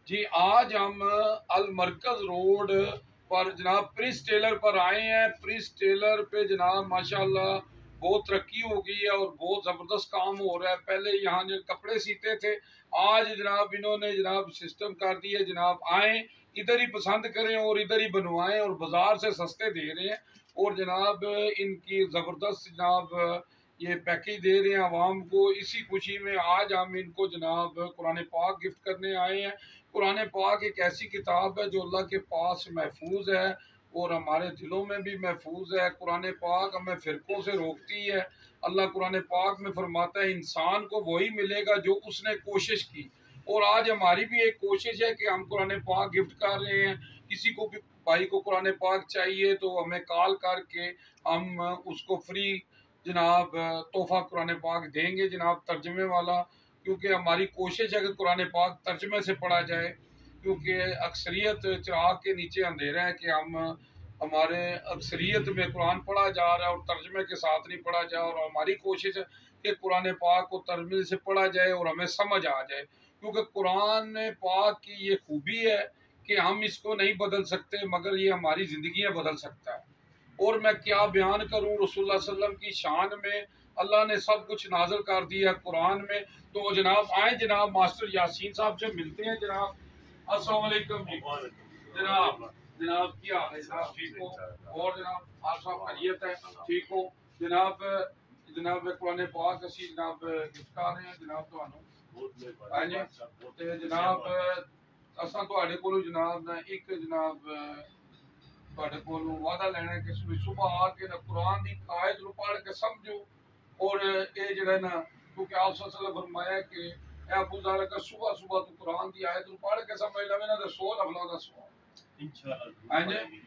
जी, आज हम अल मरकज रोड पर जनाब प्रिंस टेलर पर आए हैं। प्रिंस टेलर पे जनाब माशाल्लाह बहुत तरक्की हो गई है और बहुत ज़बरदस्त काम हो रहा है। पहले यहाँ जो कपड़े सीते थे, आज जनाब इन्होंने जनाब सिस्टम कर दिया, जनाब आएँ इधर ही पसंद करें और इधर ही बनवाएं और बाजार से सस्ते दे रहे हैं। और जनाब इनकी ज़बरदस्त जनाब ये पैकेज दे रहे हैं आवाम को। इसी खुशी में आज हम इनको जनाब कुरान पाक गिफ्ट करने आए हैं। कुरान पाक एक ऐसी किताब है जो अल्लाह के पास महफूज है और हमारे दिलों में भी महफूज है। कुरान पाक हमें फ़िरक़ों से रोकती है। अल्लाह कुरान पाक में फरमाता है इंसान को वही मिलेगा जो उसने कोशिश की। और आज हमारी भी एक कोशिश है कि हम कुरान पाक गिफ्ट कर रहे हैं। किसी को भी भाई को कुरान पाक चाहिए तो हमें कॉल करके हम उसको फ्री जनाब तोहफ़ा कुरान पाक देंगे जनाब, तर्जुमे वाला। क्योंकि हमारी कोशिश है कि कुरान पाक तर्जुमे से पढ़ा जाए, क्योंकि अक्सरियत चिराग के नीचे अंधेरा है कि हम हमारे अक्सरियत में कुरान पढ़ा जा रहा है और तर्जुमे के साथ नहीं पढ़ा जा। और हमारी कोशिश है कि कुरान पाक को तर्जुमे से पढ़ा जाए और हमें समझ आ जाए, क्योंकि कुरान पाक की ये खूबी है कि हम इसको नहीं बदल सकते मगर ये हमारी ज़िंदगियाँ बदल सकता है। और मैं क्या बयान करूँ रसूलुल्लाह सल्लल्लाहु अलैहि वसल्लम की शान में। अल्लाह ने सब कुछ नाज़िल कर दिया कुरान में। तो जनाब आए जनाब मास्टर यासीन साहब से मिलते हैं जनाब। अस्सलाम वालेकुम जी जनाब। जनाब क्या हाल है जनाब, ठीक हो? और जनाब आप सब खैरियत है, ठीक हो जनाब? जनाब कुरान पाक असी जनाब गिफ्ट कर रहे हैं जनाब ਤੁਹਾਨੂੰ। हाँ जी ते जनाब असां ਤੁਹਾਡੇ ਕੋਲੋਂ जनाब ना एक जनाब ਤੁਹਾਡੇ ਕੋਲੋਂ वादा लेना है कि सुबह आके ना कुरान की आयत ਨੂੰ पढ़ के समझो। और ये ਜਿਹੜਾ ना, क्योंकि आप वसल्लम फरमाया कि अबू ज़र का सुबह सुबह तू कुरान की आयत ਨੂੰ पढ़ के समझ लवे ना तो 100 लफलों का सवाब इंशाअल्लाह। हाँ जी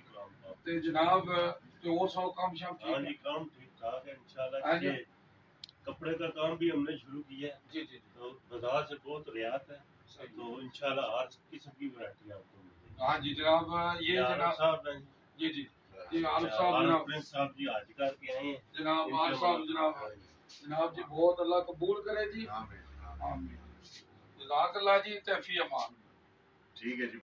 ते जनाब तो और सब काम शाम ठीक है? हाँ जी काम ठीक ठाक है इंशाअल्लाह। हाँ जी कपड़े का काम भी हमने शुरू किया है। जी जी तो बाजार से बहुत रियायत है, तो इंशाल्लाह हर किस्म की वैरायटी आपको मिलेगी। हाँ जी जनाब ये जनाब साहब जी जी जी आरिफ साहब जनाब प्रिंस साहब जी आज करके आए हैं जनाब। आरिफ साहब जनाब जनाब जी बहुत अल्लाह कबूल करे जी, आमीन आमीन। जज़ाकल्लाह जी, तौफीक अमान। ठीक है जी।